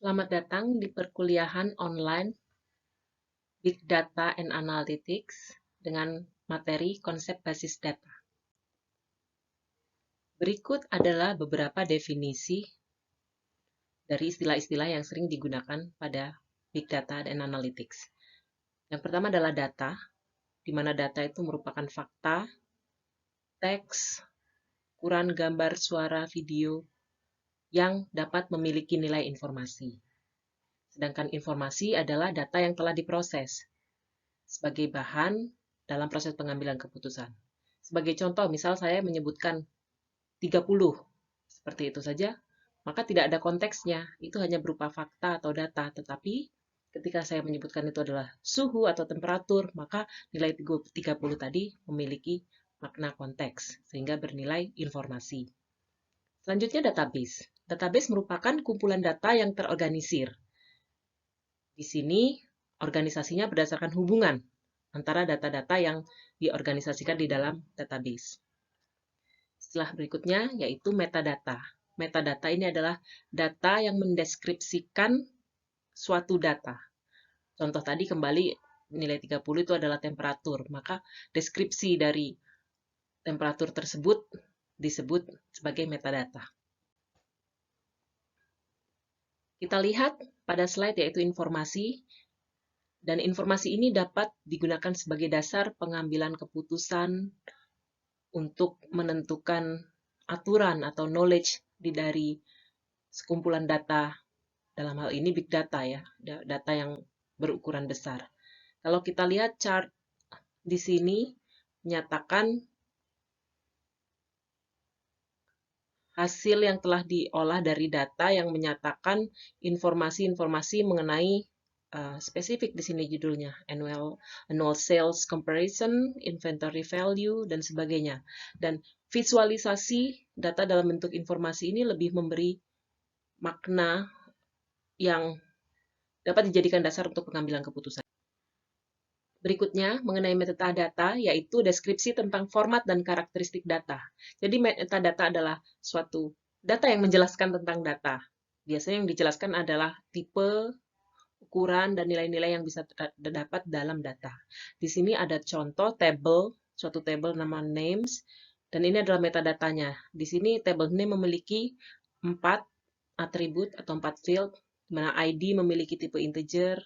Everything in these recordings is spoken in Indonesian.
Selamat datang di perkuliahan online Big Data and Analytics dengan materi konsep basis data. Berikut adalah beberapa definisi dari istilah-istilah yang sering digunakan pada Big Data and Analytics. Yang pertama adalah data, di mana data itu merupakan fakta, teks, ukuran gambar, suara, video yang dapat memiliki nilai informasi. Sedangkan informasi adalah data yang telah diproses sebagai bahan dalam proses pengambilan keputusan. Sebagai contoh, misal saya menyebutkan 30, seperti itu saja, maka tidak ada konteksnya, itu hanya berupa fakta atau data, tetapi ketika saya menyebutkan itu adalah suhu atau temperatur, maka nilai 30 tadi memiliki makna konteks, sehingga bernilai informasi. Selanjutnya database. Database merupakan kumpulan data yang terorganisir. Di sini organisasinya berdasarkan hubungan antara data-data yang diorganisasikan di dalam database. Istilah berikutnya yaitu metadata. Metadata ini adalah data yang mendeskripsikan suatu data. Contoh tadi kembali nilai 30 itu adalah temperatur, maka deskripsi dari temperatur tersebut disebut sebagai metadata. Kita lihat pada slide yaitu informasi, dan informasi ini dapat digunakan sebagai dasar pengambilan keputusan untuk menentukan aturan atau knowledge dari sekumpulan data, dalam hal ini big data ya, data yang berukuran besar. Kalau kita lihat chart di sini menyatakan hasil yang telah diolah dari data yang menyatakan informasi-informasi mengenai spesifik di sini judulnya, annual sales comparison, inventory value, dan sebagainya. Dan visualisasi data dalam bentuk informasi ini lebih memberi makna yang dapat dijadikan dasar untuk pengambilan keputusan. Berikutnya, mengenai metadata, yaitu deskripsi tentang format dan karakteristik data. Jadi metadata adalah suatu data yang menjelaskan tentang data. Biasanya yang dijelaskan adalah tipe, ukuran, dan nilai-nilai yang bisa terdapat dalam data. Di sini ada contoh table, suatu table nama names, dan ini adalah metadatanya. Di sini table name memiliki 4 atribut atau 4 field, di mana ID memiliki tipe integer,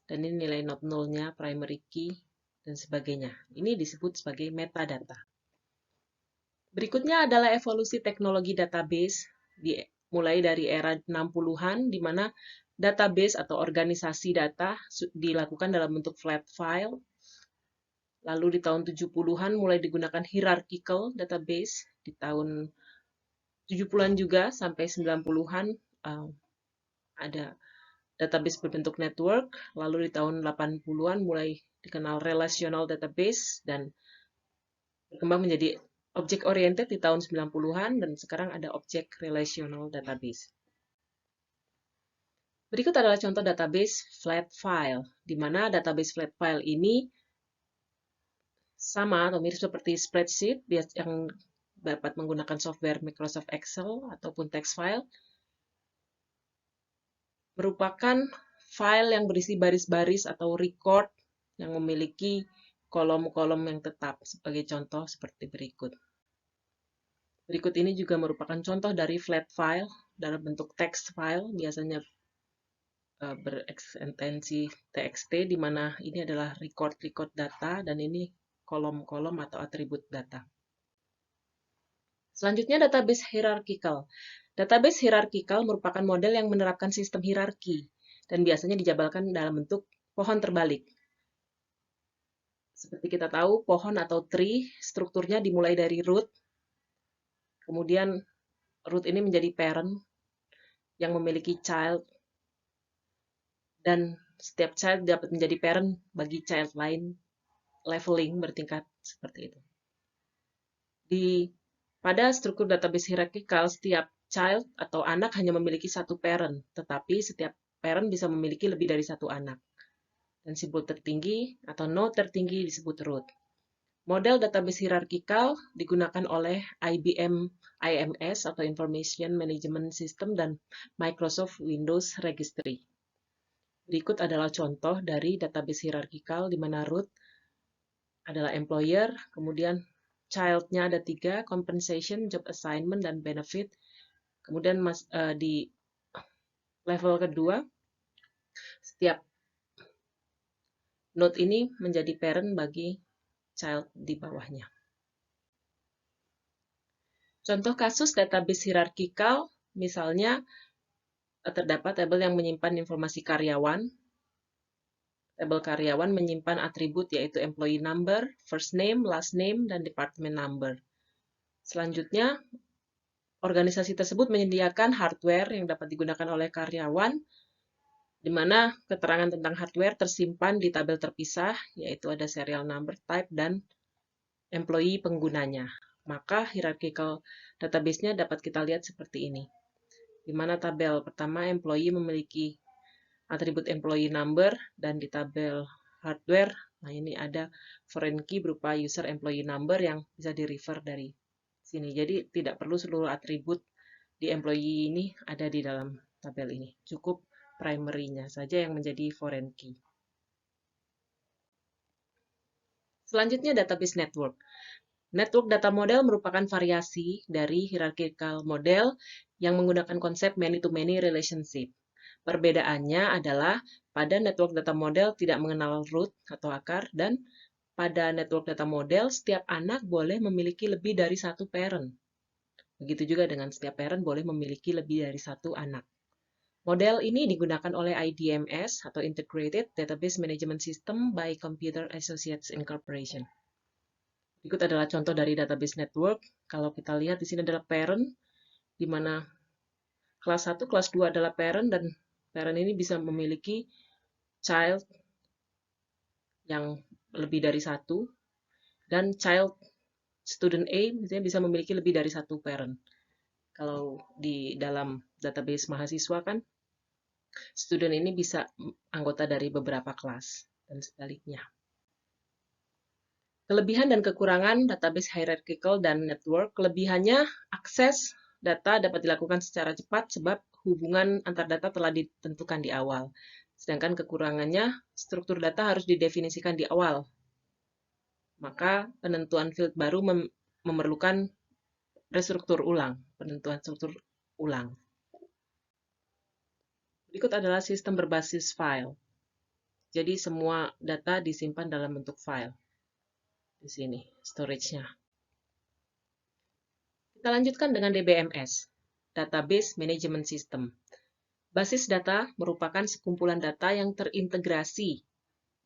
dan ini nilai not null-nya, primary key, dan sebagainya. Ini disebut sebagai metadata. Berikutnya adalah evolusi teknologi database, mulai dari era 60-an, di mana database atau organisasi data dilakukan dalam bentuk flat file. Lalu di tahun 70-an mulai digunakan hierarchical database, di tahun 70-an juga sampai 90-an ada database berbentuk network, lalu di tahun 80-an mulai dikenal relational database dan berkembang menjadi object oriented di tahun 90-an dan sekarang ada object relational database. Berikut adalah contoh database flat file, di mana database flat file ini sama atau mirip seperti spreadsheet yang dapat menggunakan software Microsoft Excel ataupun text file, merupakan file yang berisi baris-baris atau record yang memiliki kolom-kolom yang tetap, sebagai contoh seperti berikut. Berikut ini juga merupakan contoh dari flat file dalam bentuk text file, biasanya berekstensi txt, di mana ini adalah record data dan ini kolom-kolom atau atribut data. Selanjutnya database hierarchical. Database hierarchical merupakan model yang menerapkan sistem hierarki dan biasanya dijabarkan dalam bentuk pohon terbalik. Seperti kita tahu, pohon atau tree strukturnya dimulai dari root, kemudian root ini menjadi parent yang memiliki child, dan setiap child dapat menjadi parent bagi child lain, leveling bertingkat seperti itu. Pada struktur database hierarchical, setiap child atau anak hanya memiliki satu parent, tetapi setiap parent bisa memiliki lebih dari satu anak. Dan simbol tertinggi atau node tertinggi disebut root. Model database hierarchical digunakan oleh IBM IMS atau Information Management System, dan Microsoft Windows Registry. Berikut adalah contoh dari database hierarkikal di mana root adalah employer, kemudian child-nya ada 3, compensation, job assignment, dan benefit. Kemudian di level kedua, setiap node ini menjadi parent bagi child di bawahnya. Contoh kasus database hierarkikal, misalnya terdapat tabel yang menyimpan informasi karyawan. Tabel karyawan menyimpan atribut yaitu employee number, first name, last name, dan department number. Selanjutnya, organisasi tersebut menyediakan hardware yang dapat digunakan oleh karyawan, di mana keterangan tentang hardware tersimpan di tabel terpisah, yaitu ada serial number, type, dan employee penggunanya. Maka hierarchical database-nya dapat kita lihat seperti ini, di mana tabel pertama employee memiliki atribut employee number, dan di tabel hardware, nah ini ada foreign key berupa user employee number yang bisa di-refer dari sini. Jadi tidak perlu seluruh atribut di employee ini ada di dalam tabel ini. Cukup primary-nya saja yang menjadi foreign key. Selanjutnya database network. Network data model merupakan variasi dari hierarchical model yang menggunakan konsep many-to-many relationship. Perbedaannya adalah pada network data model tidak mengenal root atau akar, dan pada network data model setiap anak boleh memiliki lebih dari satu parent. Begitu juga dengan setiap parent boleh memiliki lebih dari satu anak. Model ini digunakan oleh IDMS atau Integrated Database Management System by Computer Associates Incorporation. Berikut adalah contoh dari database network. Kalau kita lihat di sini adalah parent, di mana kelas 1, kelas 2 adalah parent, dan parent ini bisa memiliki child yang lebih dari satu, dan child student A misalnya bisa memiliki lebih dari satu parent. Kalau di dalam database mahasiswa kan, student ini bisa anggota dari beberapa kelas, dan sebaliknya. Kelebihan dan kekurangan database hierarchical dan network. Kelebihannya, akses data dapat dilakukan secara cepat sebab hubungan antar data telah ditentukan di awal. Sedangkan kekurangannya, struktur data harus didefinisikan di awal. Maka penentuan field baru memerlukan restruktur ulang, penentuan struktur ulang. Berikut adalah sistem berbasis file. Jadi semua data disimpan dalam bentuk file. Di sini storage-nya. Kita lanjutkan dengan DBMS, Database Management System. Basis data merupakan sekumpulan data yang terintegrasi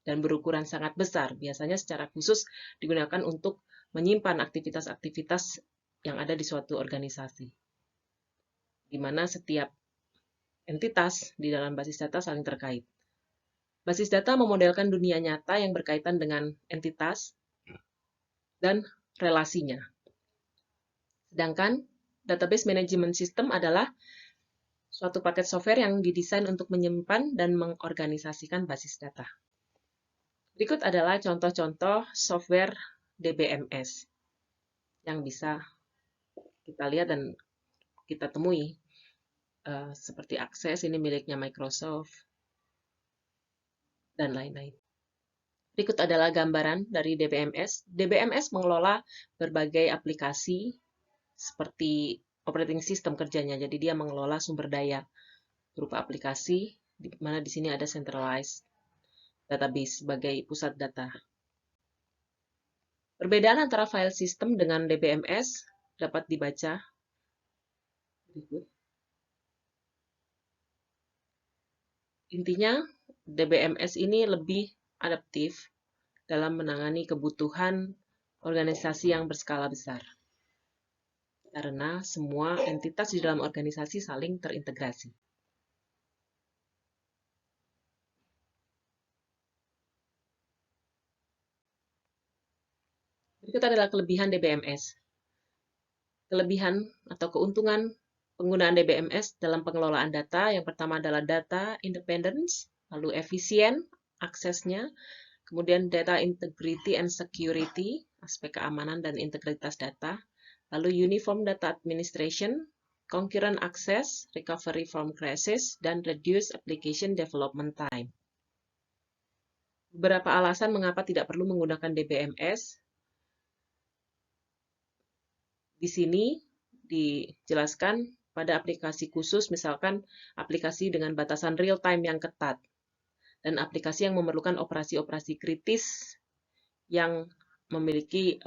dan berukuran sangat besar, biasanya secara khusus digunakan untuk menyimpan aktivitas-aktivitas yang ada di suatu organisasi, di mana setiap entitas di dalam basis data saling terkait. Basis data memodelkan dunia nyata yang berkaitan dengan entitas dan relasinya. Sedangkan database management system adalah suatu paket software yang didesain untuk menyimpan dan mengorganisasikan basis data. Berikut adalah contoh-contoh software DBMS yang bisa kita lihat dan kita temui. Seperti Access, ini miliknya Microsoft, dan lain-lain. Berikut adalah gambaran dari DBMS. DBMS mengelola berbagai aplikasi seperti operating system kerjanya. Jadi dia mengelola sumber daya berupa aplikasi, di mana di sini ada centralized database sebagai pusat data. Perbedaan antara file system dengan DBMS dapat dibaca berikut. Intinya, DBMS ini lebih adaptif dalam menangani kebutuhan organisasi yang berskala besar. Karena semua entitas di dalam organisasi saling terintegrasi. Berikut adalah kelebihan DBMS. Kelebihan atau keuntungan penggunaan DBMS dalam pengelolaan data, yang pertama adalah data independence, lalu efisien aksesnya, kemudian data integrity and security, aspek keamanan dan integritas data, lalu Uniform Data Administration, Concurrent Access, Recovery from Crisis, dan Reduce Application Development Time. Beberapa alasan mengapa tidak perlu menggunakan DBMS. Di sini dijelaskan pada aplikasi khusus, misalkan aplikasi dengan batasan real-time yang ketat, dan aplikasi yang memerlukan operasi-operasi kritis yang memiliki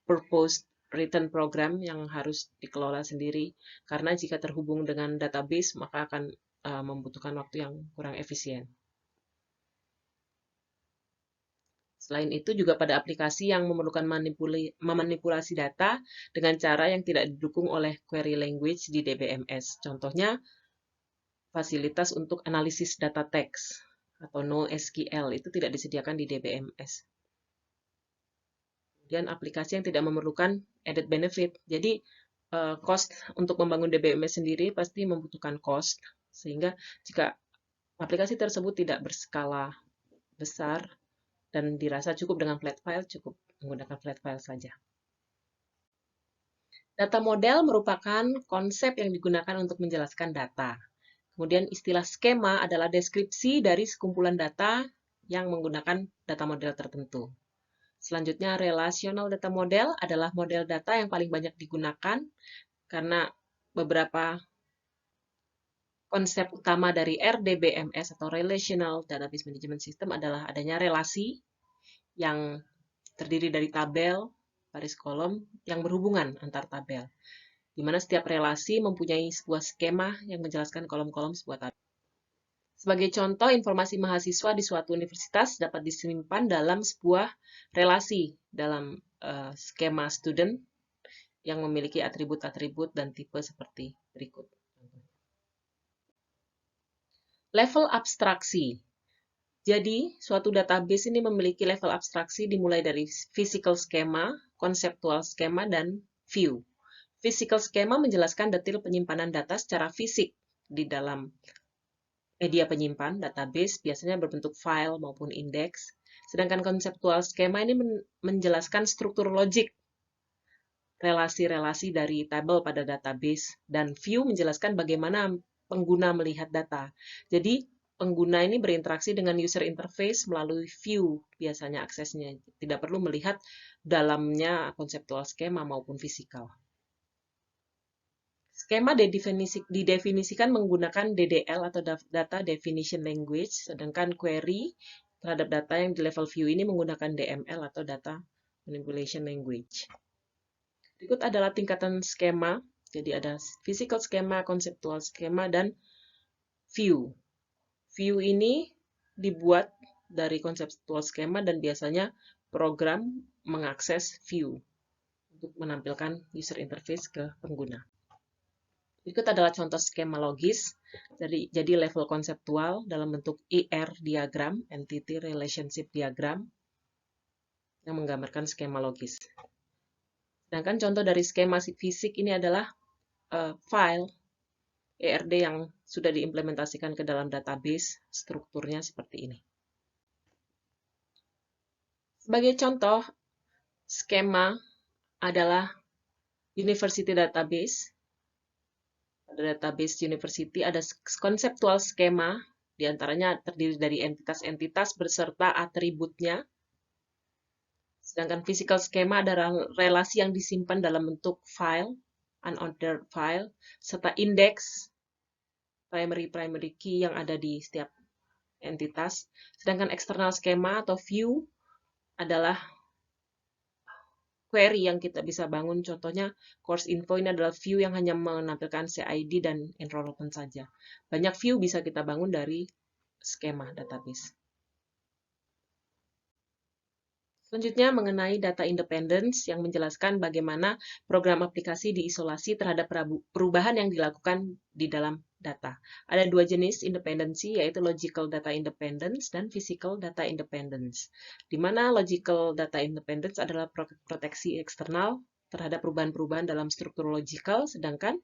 purpose written program yang harus dikelola sendiri, karena jika terhubung dengan database maka akan membutuhkan waktu yang kurang efisien. Selain itu juga pada aplikasi yang memerlukan memanipulasi data dengan cara yang tidak didukung oleh query language di DBMS. Contohnya, fasilitas untuk analisis data teks atau NoSQL itu tidak disediakan di DBMS. Kemudian aplikasi yang tidak memerlukan added benefit. Jadi, cost untuk membangun DBMS sendiri pasti membutuhkan cost, sehingga jika aplikasi tersebut tidak berskala besar, dan dirasa cukup dengan flat file, cukup menggunakan flat file saja. Data model merupakan konsep yang digunakan untuk menjelaskan data. Kemudian istilah skema adalah deskripsi dari sekumpulan data yang menggunakan data model tertentu. Selanjutnya, relational data model adalah model data yang paling banyak digunakan karena beberapa konsep utama dari RDBMS atau Relational Database Management System adalah adanya relasi yang terdiri dari tabel, baris kolom, yang berhubungan antar tabel, di mana setiap relasi mempunyai sebuah skema yang menjelaskan kolom-kolom sebuah tabel. Sebagai contoh, informasi mahasiswa di suatu universitas dapat disimpan dalam sebuah relasi dalam skema student yang memiliki atribut-atribut dan tipe seperti berikut. Level abstraksi. Jadi, suatu database ini memiliki level abstraksi dimulai dari physical schema, conceptual schema, dan view. Physical schema menjelaskan detail penyimpanan data secara fisik di dalam media penyimpan, database, biasanya berbentuk file maupun indeks. Sedangkan conceptual schema ini menjelaskan struktur logik, relasi-relasi dari tabel pada database, dan view menjelaskan bagaimana pengguna melihat data. Jadi, pengguna ini berinteraksi dengan user interface melalui view, biasanya aksesnya. Tidak perlu melihat dalamnya conceptual schema maupun fisikal. Skema didefinisikan menggunakan DDL atau Data Definition Language, sedangkan query terhadap data yang di level view ini menggunakan DML atau Data Manipulation Language. Berikut adalah tingkatan skema. Jadi ada physical schema, conceptual schema, dan view. View ini dibuat dari conceptual schema dan biasanya program mengakses view untuk menampilkan user interface ke pengguna. Berikut adalah contoh skema logis. Jadi level konseptual dalam bentuk ER diagram, Entity Relationship Diagram, yang menggambarkan skema logis. Sedangkan contoh dari skema fisik ini adalah file ERD yang sudah diimplementasikan ke dalam database, strukturnya seperti ini. Sebagai contoh, skema adalah University Database. Pada database University ada konseptual skema, diantaranya terdiri dari entitas-entitas beserta atributnya. Sedangkan physical schema adalah relasi yang disimpan dalam bentuk file, unordered file, serta indeks, primary key yang ada di setiap entitas. Sedangkan external schema atau view adalah query yang kita bisa bangun. Contohnya, course info ini adalah view yang hanya menampilkan CID dan enrollment saja. Banyak view bisa kita bangun dari skema database. Selanjutnya mengenai data independence yang menjelaskan bagaimana program aplikasi diisolasi terhadap perubahan yang dilakukan di dalam data. Ada dua jenis independensi, yaitu logical data independence dan physical data independence. Di mana logical data independence adalah proteksi eksternal terhadap perubahan-perubahan dalam struktur logical, sedangkan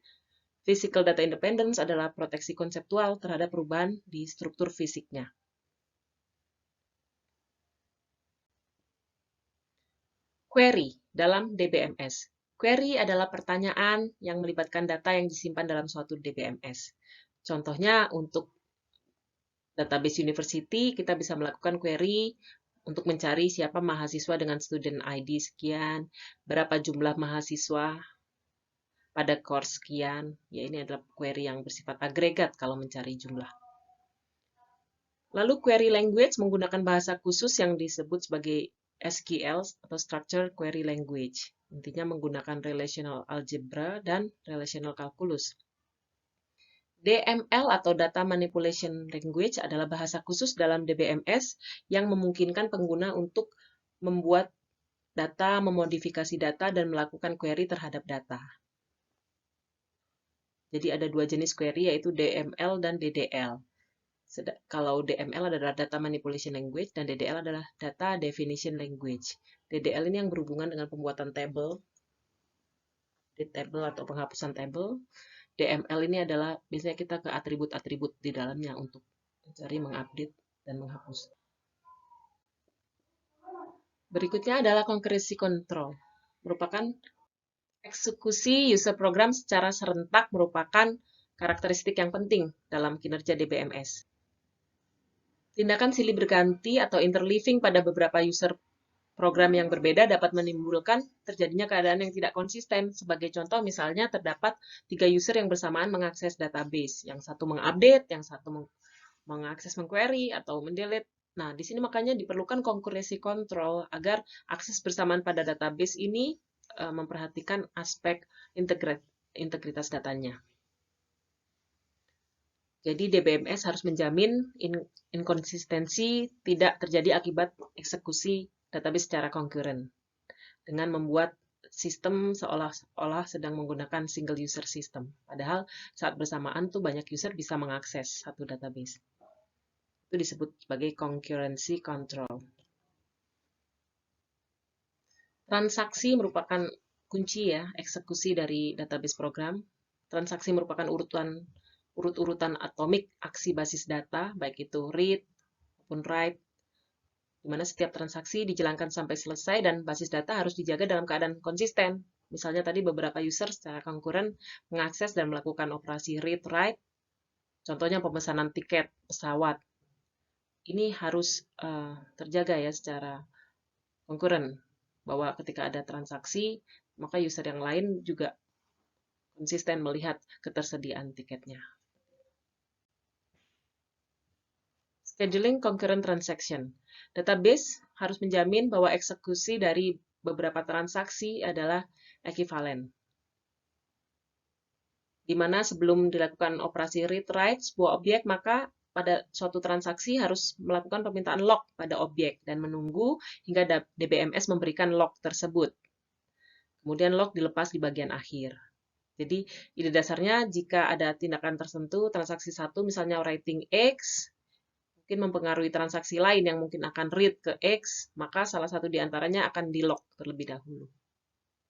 physical data independence adalah proteksi konseptual terhadap perubahan di struktur fisiknya. Query dalam DBMS. Query adalah pertanyaan yang melibatkan data yang disimpan dalam suatu DBMS. Contohnya untuk database university, kita bisa melakukan query untuk mencari siapa mahasiswa dengan student ID sekian, berapa jumlah mahasiswa pada course sekian. Ya, ini adalah query yang bersifat agregat kalau mencari jumlah. Lalu query language menggunakan bahasa khusus yang disebut sebagai SQL atau Structured Query Language. Intinya menggunakan relational algebra dan relational calculus. DML atau Data Manipulation Language adalah bahasa khusus dalam DBMS yang memungkinkan pengguna untuk membuat data, memodifikasi data, dan melakukan query terhadap data. Jadi ada dua jenis query, yaitu DML dan DDL. Kalau DML adalah Data Manipulation Language dan DDL adalah Data Definition Language. DDL ini yang berhubungan dengan pembuatan table atau penghapusan table. DML ini adalah biasanya kita ke atribut-atribut di dalamnya untuk mencari, mengupdate, dan menghapus. Berikutnya adalah concurrency control. Merupakan eksekusi user program secara serentak merupakan karakteristik yang penting dalam kinerja DBMS. Tindakan silih berganti atau interleaving pada beberapa user program yang berbeda dapat menimbulkan terjadinya keadaan yang tidak konsisten. Sebagai contoh, misalnya terdapat 3 user yang bersamaan mengakses database. Yang satu mengupdate, yang satu mengakses mengquery, atau mendelete. Nah, di sini makanya diperlukan concurrency control agar akses bersamaan pada database ini memperhatikan aspek integritas datanya. Jadi DBMS harus menjamin inkonsistensi tidak terjadi akibat eksekusi database secara concurrent dengan membuat sistem seolah-olah sedang menggunakan single user system. Padahal saat bersamaan tuh banyak user bisa mengakses satu database. Itu disebut sebagai concurrency control. Transaksi merupakan kunci ya eksekusi dari database program. Transaksi merupakan urut-urutan atomik aksi basis data, baik itu read maupun write, di mana setiap transaksi dijalankan sampai selesai dan basis data harus dijaga dalam keadaan konsisten. Misalnya tadi beberapa user secara konkuren mengakses dan melakukan operasi read-write, contohnya pemesanan tiket pesawat. Ini harus terjaga ya secara konkuren, bahwa ketika ada transaksi, maka user yang lain juga konsisten melihat ketersediaan tiketnya. Scheduling concurrent transaction. Database harus menjamin bahwa eksekusi dari beberapa transaksi adalah ekivalen. Di mana sebelum dilakukan operasi read-write sebuah objek, maka pada suatu transaksi harus melakukan permintaan lock pada objek dan menunggu hingga DBMS memberikan lock tersebut. Kemudian lock dilepas di bagian akhir. Jadi, ide dasarnya jika ada tindakan tertentu, transaksi 1 misalnya writing X, mungkin mempengaruhi transaksi lain yang mungkin akan read ke X, maka salah satu di antaranya akan di-lock terlebih dahulu.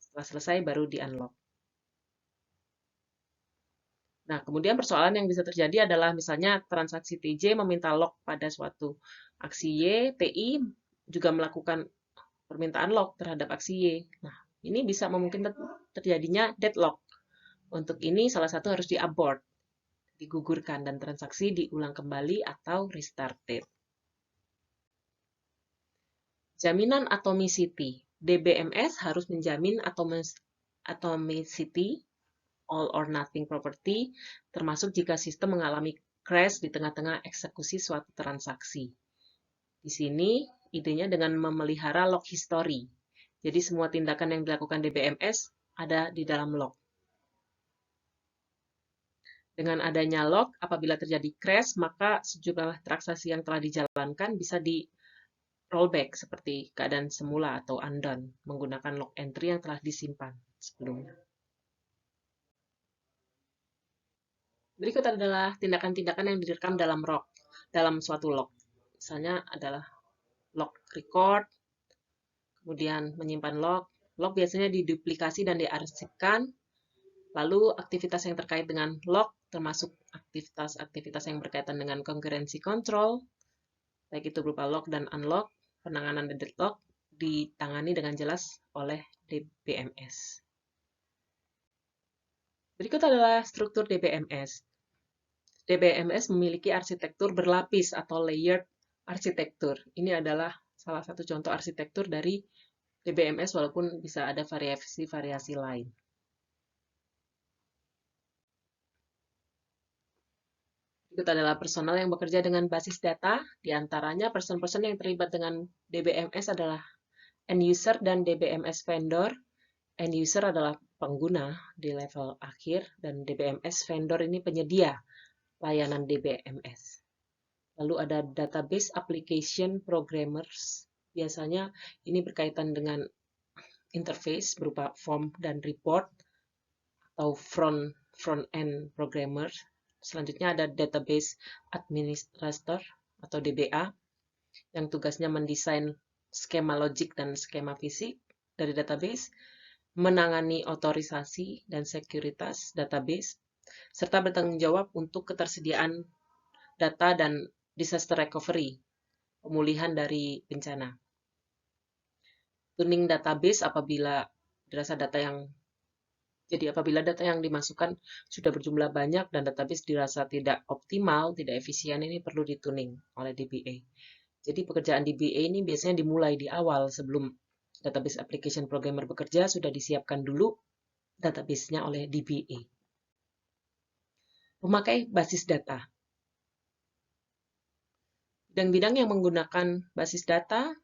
Setelah selesai baru di-unlock. Nah, kemudian persoalan yang bisa terjadi adalah misalnya transaksi TJ meminta lock pada suatu aksi Y, TI juga melakukan permintaan lock terhadap aksi Y. Nah, ini bisa memungkinkan terjadinya deadlock. Untuk ini salah satu harus di-abort, digugurkan, dan transaksi diulang kembali atau restarted. Jaminan atomicity. DBMS harus menjamin atomicity, all or nothing property, termasuk jika sistem mengalami crash di tengah-tengah eksekusi suatu transaksi. Di sini, idenya dengan memelihara log history. Jadi semua tindakan yang dilakukan DBMS ada di dalam log. Dengan adanya log, apabila terjadi crash, maka sejumlah transaksi yang telah dijalankan bisa di rollback seperti keadaan semula atau undone menggunakan log entry yang telah disimpan sebelumnya. Berikut adalah tindakan-tindakan yang direkam dalam suatu log. Misalnya adalah log record, kemudian menyimpan log. Log biasanya diduplikasi dan diarsipkan. Lalu aktivitas yang terkait dengan log termasuk aktivitas-aktivitas yang berkaitan dengan concurrency control, baik itu berupa lock dan unlock, penanganan deadlock ditangani dengan jelas oleh DBMS. Berikut adalah struktur DBMS. DBMS memiliki arsitektur berlapis atau layered arsitektur. Ini adalah salah satu contoh arsitektur dari DBMS walaupun bisa ada variasi-variasi lain. Berikut adalah personal yang bekerja dengan basis data. Di antaranya person-person yang terlibat dengan DBMS adalah end user dan DBMS vendor. End user adalah pengguna di level akhir dan DBMS vendor ini penyedia layanan DBMS. Lalu ada database application programmers. Biasanya ini berkaitan dengan interface berupa form dan report atau front-end programmer. Selanjutnya ada database administrator atau DBA yang tugasnya mendesain skema logik dan skema fisik dari database, menangani otorisasi dan sekuritas database, serta bertanggung jawab untuk ketersediaan data dan disaster recovery, pemulihan dari bencana. Tuning database apabila data yang dimasukkan sudah berjumlah banyak dan database dirasa tidak optimal, tidak efisien, ini perlu dituning oleh DBA. Jadi pekerjaan DBA ini biasanya dimulai di awal sebelum database application programmer bekerja, sudah disiapkan dulu database-nya oleh DBA. Memakai basis data. Bidang-bidang yang menggunakan basis data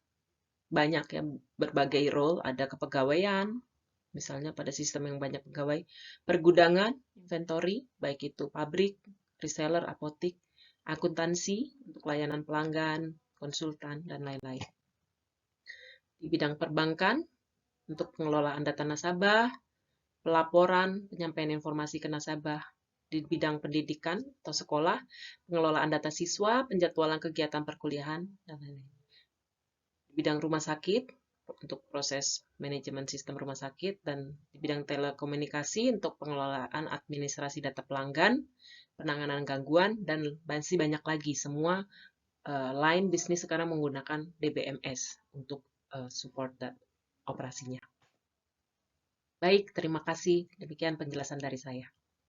banyak ya, berbagai role, ada kepegawaian, misalnya pada sistem yang banyak pegawai, pergudangan, inventory, baik itu pabrik, reseller, apotik, akuntansi untuk layanan pelanggan, konsultan, dan lain-lain. Di bidang perbankan, untuk pengelolaan data nasabah, pelaporan, penyampaian informasi ke nasabah. Di bidang pendidikan atau sekolah, pengelolaan data siswa, penjadwalan kegiatan perkuliahan, dan lain-lain. Di bidang rumah sakit, untuk proses manajemen sistem rumah sakit, dan di bidang telekomunikasi untuk pengelolaan administrasi data pelanggan, penanganan gangguan, dan masih banyak lagi. Semua line bisnis sekarang menggunakan DBMS untuk support operasinya. Baik, terima kasih. Demikian penjelasan dari saya.